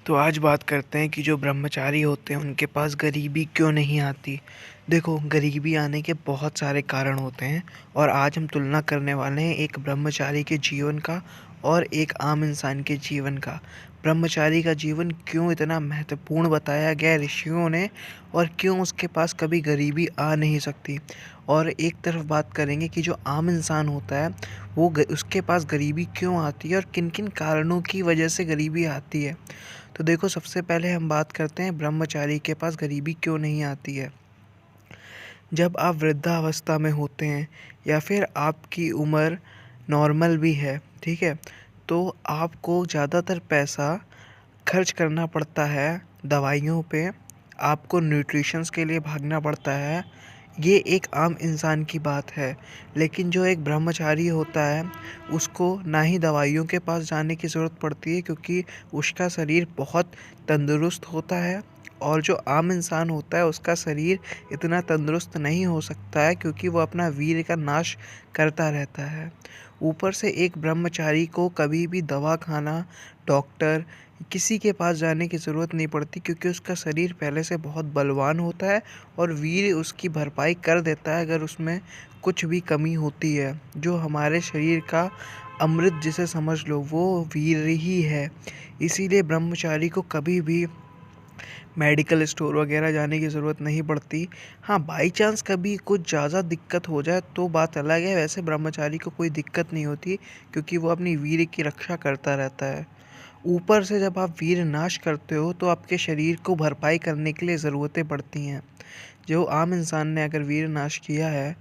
तो आज बात करते हैं कि जो ब्रह्मचारी होते हैं उनके पास गरीबी क्यों नहीं आती। देखो, गरीबी आने के बहुत सारे कारण होते हैं और आज हम तुलना करने वाले हैं एक ब्रह्मचारी के जीवन का और एक आम इंसान के जीवन का। ब्रह्मचारी का जीवन क्यों इतना महत्वपूर्ण बताया गया है ऋषियों ने, और क्यों उसके पास कभी गरीबी आ नहीं सकती। और एक तरफ बात करेंगे कि जो आम इंसान होता है उसके पास गरीबी क्यों आती है और किन किन कारणों की वजह से गरीबी आती है। तो देखो, सबसे पहले हम बात करते हैं ब्रह्मचारी के पास गरीबी क्यों नहीं आती है। जब आप वृद्धावस्था में होते हैं या फिर आपकी उम्र नॉर्मल भी है, ठीक है, तो आपको ज़्यादातर पैसा खर्च करना पड़ता है दवाइयों पे, आपको न्यूट्रिशंस के लिए भागना पड़ता है। ये एक आम इंसान की बात है। लेकिन जो एक ब्रह्मचारी होता है उसको ना ही दवाइयों के पास जाने की ज़रूरत पड़ती है, क्योंकि उसका शरीर बहुत तंदुरुस्त होता है। और जो आम इंसान होता है उसका शरीर इतना तंदुरुस्त नहीं हो सकता है, क्योंकि वो अपना वीर्य का नाश करता रहता है। ऊपर से एक ब्रह्मचारी को कभी भी दवा खाना, डॉक्टर, किसी के पास जाने की ज़रूरत नहीं पड़ती, क्योंकि उसका शरीर पहले से बहुत बलवान होता है और वीर्य उसकी भरपाई कर देता है अगर उसमें कुछ भी कमी होती है। जो हमारे शरीर का अमृत जिसे समझ लो, वो वीर्य ही है। इसीलिए ब्रह्मचारी को कभी भी मेडिकल स्टोर वगैरह जाने की ज़रूरत नहीं पड़ती। हाँ, बाई चांस कभी कुछ ज़्यादा दिक्कत हो जाए तो बात अलग है। वैसे ब्रह्मचारी को कोई दिक्कत नहीं होती, क्योंकि वो अपनी वीर्य की रक्षा करता रहता है। ऊपर से जब आप वीर्य नाश करते हो तो आपके शरीर को भरपाई करने के लिए ज़रूरतें पड़ती हैं। जो आम इंसान ने अगर वीर्य नाश किया है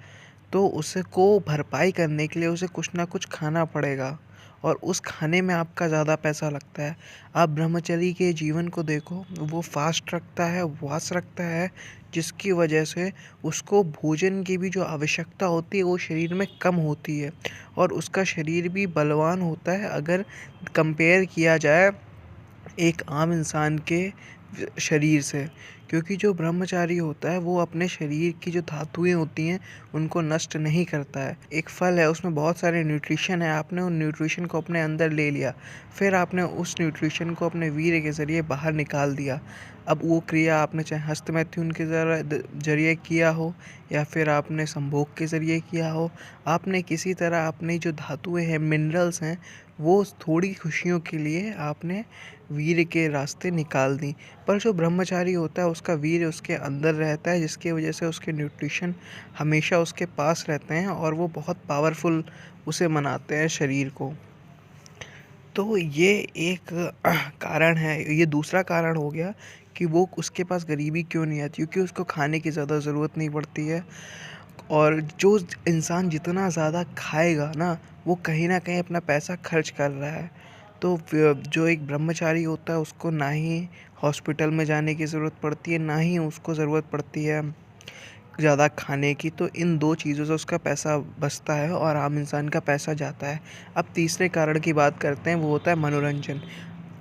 तो उसे को भरपाई करने के लिए उसे कुछ ना कुछ खाना पड़ेगा, और उस खाने में आपका ज़्यादा पैसा लगता है। आप ब्रह्मचर्य के जीवन को देखो, वो फास्ट रखता है, उपवास रखता है, जिसकी वजह से उसको भोजन की भी जो आवश्यकता होती है वो शरीर में कम होती है, और उसका शरीर भी बलवान होता है अगर कंपेयर किया जाए एक आम इंसान के शरीर से। क्योंकि जो ब्रह्मचारी होता है वो अपने शरीर की जो धातुएं होती हैं उनको नष्ट नहीं करता है। एक फल है, उसमें बहुत सारे न्यूट्रिशन है, आपने उन न्यूट्रिशन को अपने अंदर ले लिया, फिर आपने उस न्यूट्रिशन को अपने वीर्य के ज़रिए बाहर निकाल दिया। अब वो क्रिया आपने चाहे हस्तमैथुन के जरिए किया हो या फिर आपने संभोग के ज़रिए किया हो, आपने किसी तरह अपनी जो धातुएं हैं, मिनरल्स हैं, वो थोड़ी खुशियों के लिए आपने वीर्य के रास्ते निकाल दी। पर जो ब्रह्मचारी होता है उसका वीर्य उसके अंदर रहता है, जिसकी वजह से उसके न्यूट्रिशन हमेशा उसके पास रहते हैं और वो बहुत पावरफुल उसे मनाते हैं शरीर को। तो ये एक कारण है। ये दूसरा कारण हो गया कि वो उसके पास गरीबी क्यों नहीं आती, क्योंकि उसको खाने की ज़्यादा ज़रूरत नहीं पड़ती है। और जो इंसान जितना ज़्यादा खाएगा ना, वो कहीं न कहीं अपना पैसा खर्च कर रहा है। तो जो एक ब्रह्मचारी होता है उसको ना ही हॉस्पिटल में जाने की ज़रूरत पड़ती है, ना ही उसको ज़रूरत पड़ती है ज़्यादा खाने की। तो इन 2 चीज़ों से उसका पैसा बचता है और आम इंसान का पैसा जाता है। अब तीसरे कारण की बात करते हैं, वो होता है मनोरंजन।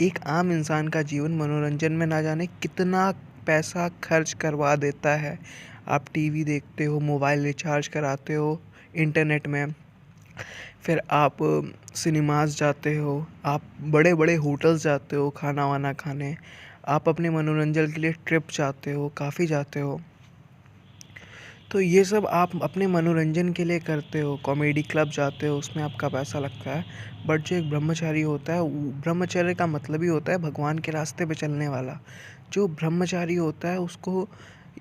एक आम इंसान का जीवन मनोरंजन में ना जाने कितना पैसा खर्च करवा देता है। आप टीवी देखते हो, मोबाइल रिचार्ज कराते हो इंटरनेट में, फिर आप सिनेमास जाते हो, आप बड़े-बड़े होटल्स जाते हो खाना वाना खाने, आप अपने मनोरंजन के लिए ट्रिप जाते हो, काफ़ी जाते हो। तो ये सब आप अपने मनोरंजन के लिए करते हो, कॉमेडी क्लब जाते हो, उसमें आपका पैसा लगता है। बट जो एक ब्रह्मचारी होता है, ब्रह्मचर्य का मतलब ही होता है भगवान के रास्ते पे चलने वाला। जो ब्रह्मचारी होता है उसको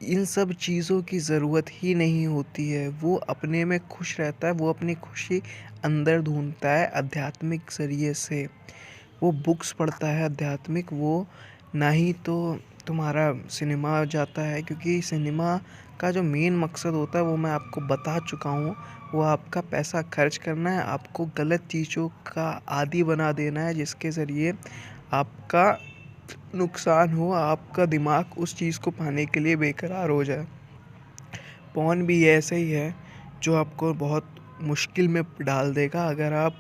इन सब चीज़ों की ज़रूरत ही नहीं होती है। वो अपने में खुश रहता है, वो अपनी खुशी अंदर ढूंढता है आध्यात्मिक ज़रिए से। वो बुक्स पढ़ता है आध्यात्मिक, वो ना ही तो तुम्हारा सिनेमा जाता है, क्योंकि सिनेमा का जो मेन मकसद होता है वो मैं आपको बता चुका हूँ। वो आपका पैसा खर्च करना है, आपको गलत चीज़ों का आदी बना देना है, जिसके ज़रिए आपका नुकसान हो, आपका दिमाग उस चीज़ को पाने के लिए बेकरार हो जाए। पौन भी ऐसे ही है, जो आपको बहुत मुश्किल में डाल देगा अगर आप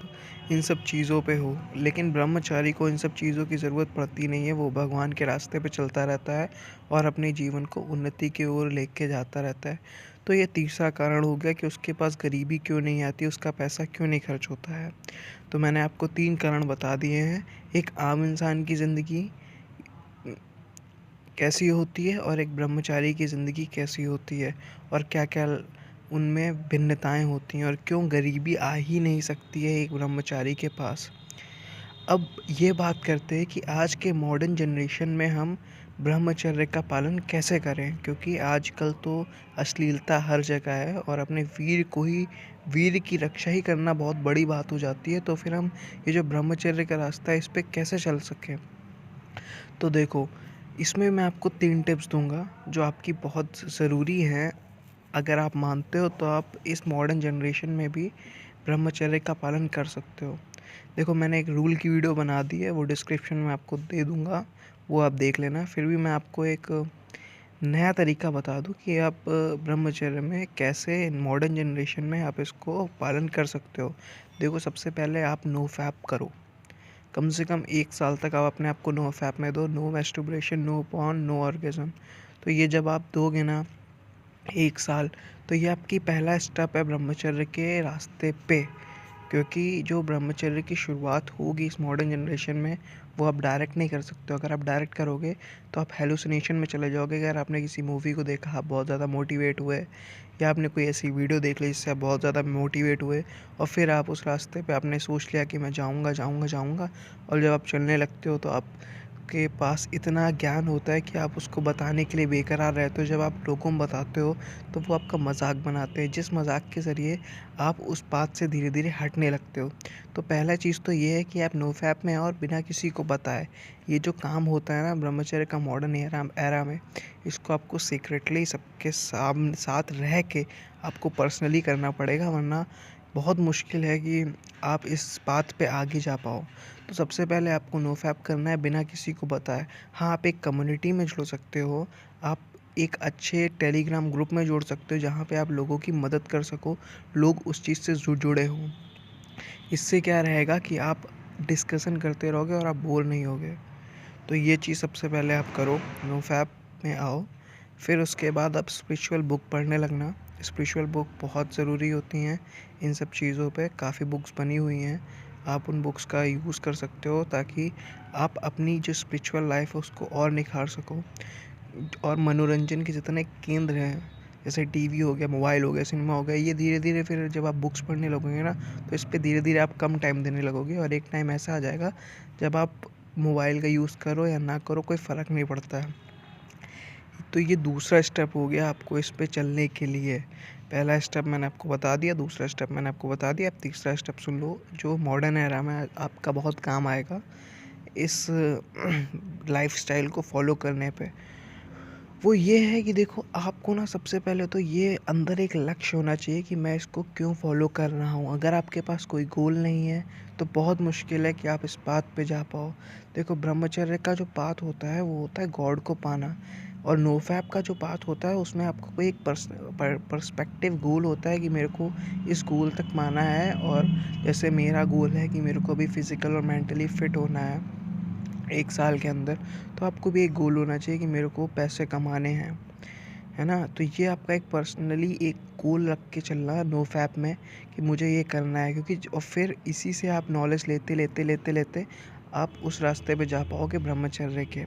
इन सब चीज़ों पे हो। लेकिन ब्रह्मचारी को इन सब चीज़ों की ज़रूरत पड़ती नहीं है, वो भगवान के रास्ते पे चलता रहता है और अपने जीवन को उन्नति की ओर लेके जाता रहता है। तो ये तीसरा कारण हो गया कि उसके पास गरीबी क्यों नहीं आती, उसका पैसा क्यों नहीं खर्च होता है। तो मैंने आपको 3 कारण बता दिए हैं। एक आम इंसान की ज़िंदगी, कैसी होती है और एक ब्रह्मचारी की ज़िंदगी कैसी होती है और क्या-क्या उनमें भिन्नताएँ होती हैं और क्यों गरीबी आ ही नहीं सकती है एक ब्रह्मचारी के पास। अब ये बात करते हैं कि आज के मॉडर्न जनरेशन में हम ब्रह्मचर्य का पालन कैसे करें, क्योंकि आजकल तो अश्लीलता हर जगह है और अपने वीर की रक्षा ही करना बहुत बड़ी बात हो जाती है। तो फिर हम ये जो ब्रह्मचर्य का रास्ता है इस पे कैसे चल सकें। तो देखो, इसमें मैं आपको 3 टिप्स दूँगा जो आपकी बहुत ज़रूरी हैं। अगर आप मानते हो तो आप इस मॉडर्न जनरेशन में भी ब्रह्मचर्य का पालन कर सकते हो। देखो, मैंने एक रूल की वीडियो बना दी है, वो डिस्क्रिप्शन में आपको दे दूँगा, वो आप देख लेना। फिर भी मैं आपको एक नया तरीका बता दूँ कि आप ब्रह्मचर्य में कैसे मॉडर्न जनरेशन में आप इसको पालन कर सकते हो। देखो, सबसे पहले आप नो फैप करो। कम से कम 1 साल तक आप अपने आप को नो फैप में दो, no masturbation, no porn, no orgasm. तो ये जब आप दोगे ना 1 साल, तो ये आपकी पहला स्टेप है ब्रह्मचर्य के रास्ते पे। क्योंकि जो ब्रह्मचर्य की शुरुआत होगी इस मॉडर्न जनरेशन में, वो आप डायरेक्ट नहीं कर सकते हो। अगर आप डायरेक्ट करोगे तो आप हैलुसिनेशन में चले जाओगे। अगर आपने किसी मूवी को देखा, आप बहुत ज़्यादा मोटिवेट हुए, या आपने कोई ऐसी वीडियो देख ली जिससे आप बहुत ज़्यादा मोटिवेट हुए और फिर आप उस रास्ते पे आपने सोच लिया कि मैं जाऊँगा, जाऊँगा, जाऊँगा, और जब आप चलने लगते हो तो आपके पास इतना ज्ञान होता है कि आप उसको बताने के लिए बेकरार रहते हो। जब आप लोगों को बताते हो तो वो आपका मजाक बनाते हैं, जिस मजाक के ज़रिए आप उस बात से धीरे धीरे हटने लगते हो। तो पहला चीज़ तो ये है कि आप नो फैप में आओ और बिना किसी को बताए। ये जो काम होता है ना ब्रह्मचर्य का मॉडर्न एरा में, इसको आपको सीक्रेटली सबके साथ रह के आपको पर्सनली करना पड़ेगा, वरना बहुत मुश्किल है कि आप इस बात पे आगे जा पाओ। तो सबसे पहले आपको नो फैप करना है बिना किसी को बताए। हाँ, आप एक कम्युनिटी में जुड़ सकते हो, आप एक अच्छे टेलीग्राम ग्रुप में जुड़ सकते हो जहाँ पे आप लोगों की मदद कर सको, लोग उस चीज़ से जुड़े हों। इससे क्या रहेगा कि आप डिस्कशन करते रहोगे और आप बोर नहीं होगे। तो ये चीज़ सबसे पहले आप करो, नो फैप में आओ। फिर उसके बाद आप स्पिरिचुअल बुक पढ़ने लगना। स्पिरिचुअल बुक बहुत ज़रूरी होती हैं इन सब चीज़ों पे, काफ़ी बुक्स बनी हुई हैं। आप उन बुक्स का यूज़ कर सकते हो ताकि आप अपनी जो स्पिरिचुअल लाइफ है उसको और निखार सको। और मनोरंजन के जितने केंद्र हैं, जैसे टीवी हो गया, मोबाइल हो गया, सिनेमा हो गया, ये धीरे धीरे फिर जब आप बुक्स पढ़ने लगोगे ना, तो इस पे धीरे धीरे आप कम टाइम देने लगोगे और एक टाइम ऐसा आ जाएगा जब आप मोबाइल का यूज़ करो या ना करो कोई फ़र्क नहीं पड़ता है। तो ये दूसरा स्टेप हो गया आपको इस पे चलने के लिए। पहला स्टेप मैंने आपको बता दिया, दूसरा स्टेप मैंने आपको बता दिया, अब तीसरा स्टेप सुन लो जो मॉडर्न एरा में आपका बहुत काम आएगा इस लाइफ़स्टाइल को फॉलो करने पे। वो ये है कि देखो, आपको ना सबसे पहले तो ये अंदर एक लक्ष्य होना चाहिए कि मैं इसको क्यों फॉलो कर रहा हूँ। अगर आपके पास कोई गोल नहीं है तो बहुत मुश्किल है कि आप इस बात पे जा पाओ। देखो, ब्रह्मचर्य का जो पाथ होता है वो होता है गॉड को पाना, और नोफैप का जो पाथ होता है उसमें आपको कोई एक पर्सपेक्टिव गोल होता है कि मेरे को इस गोल तक पाना है। और जैसे मेरा गोल है कि मेरे को अभी फिज़िकल और मेंटली फिट होना है 1 साल के अंदर, तो आपको भी एक गोल होना चाहिए कि मेरे को पैसे कमाने हैं, है ना? तो ये आपका एक पर्सनली एक गोल रख के चलना नो फैप में कि मुझे ये करना है, क्योंकि और फिर इसी से आप नॉलेज लेते आप उस रास्ते पे जा पाओगे ब्रह्मचर्य के।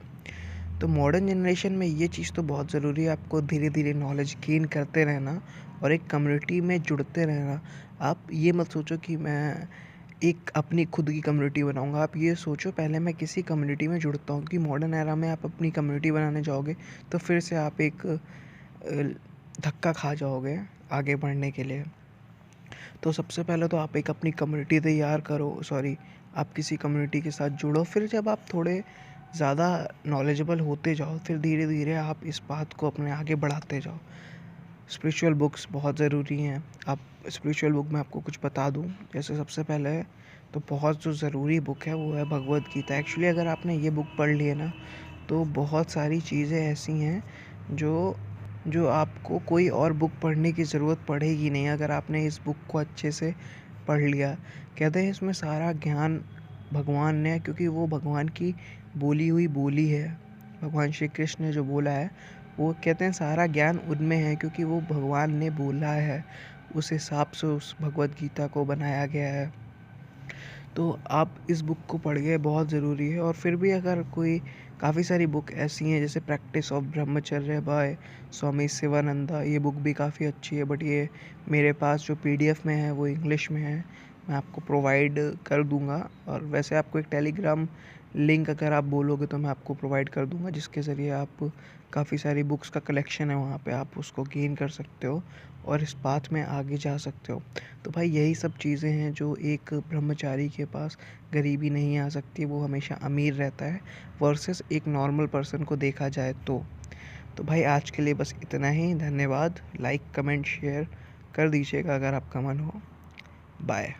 तो मॉडर्न जनरेशन में ये चीज़ तो बहुत ज़रूरी है, आपको धीरे धीरे नॉलेज गेन करते रहना और एक कम्युनिटी में जुड़ते रहना। आप ये मत सोचो कि मैं एक अपनी खुद की कम्युनिटी बनाऊँगा, आप ये सोचो पहले मैं किसी कम्युनिटी में जुड़ता हूँ, क्योंकि मॉडर्न एरा में आप अपनी कम्युनिटी बनाने जाओगे तो फिर से आप एक धक्का खा जाओगे आगे बढ़ने के लिए। तो सबसे पहले तो आप एक अपनी कम्युनिटी तैयार करो, सॉरी, आप किसी कम्युनिटी के साथ जुड़ो। फिर जब आप थोड़े ज़्यादा नॉलेजेबल होते जाओ, फिर धीरे धीरे आप इस बात को अपने आगे बढ़ाते जाओ। स्पिरिचुअल बुक्स बहुत ज़रूरी हैं। आप स्पिरिचुअल बुक में आपको कुछ बता दूँ, जैसे सबसे पहले तो बहुत जो ज़रूरी बुक है वो है भगवद गीता। एक्चुअली अगर आपने ये बुक पढ़ ली है ना, तो बहुत सारी चीज़ें ऐसी हैं जो जो आपको कोई और बुक पढ़ने की ज़रूरत पड़ेगी नहीं अगर आपने इस बुक को अच्छे से पढ़ लिया। कहते हैं इसमें सारा ज्ञान भगवान ने, क्योंकि वो भगवान की बोली हुई बोली है, भगवान श्री कृष्ण ने जो बोला है, वो कहते हैं सारा ज्ञान उनमें है, क्योंकि वो भगवान ने बोला है, उस हिसाब से उस भगवद गीता को बनाया गया है। तो आप इस बुक को पढ़िए, बहुत ज़रूरी है। और फिर भी अगर कोई काफ़ी सारी बुक ऐसी हैं जैसे प्रैक्टिस ऑफ ब्रह्मचर्य बाय स्वामी शिवानंदा, ये बुक भी काफ़ी अच्छी है, बट ये मेरे पास जो पीडीएफ में है वो इंग्लिश में है, मैं आपको प्रोवाइड कर दूंगा। और वैसे आपको एक टेलीग्राम लिंक अगर आप बोलोगे तो मैं आपको प्रोवाइड कर दूंगा, जिसके ज़रिए आप काफ़ी सारी बुक्स का कलेक्शन है वहाँ पे, आप उसको गेन कर सकते हो और इस पाथ में आगे जा सकते हो। तो भाई यही सब चीज़ें हैं जो एक ब्रह्मचारी के पास गरीबी नहीं आ सकती, वो हमेशा अमीर रहता है वर्सेस एक नॉर्मल पर्सन को देखा जाए तो भाई आज के लिए बस इतना ही। धन्यवाद। लाइक कमेंट शेयर कर दीजिएगा अगर आपका मन हो। बाय।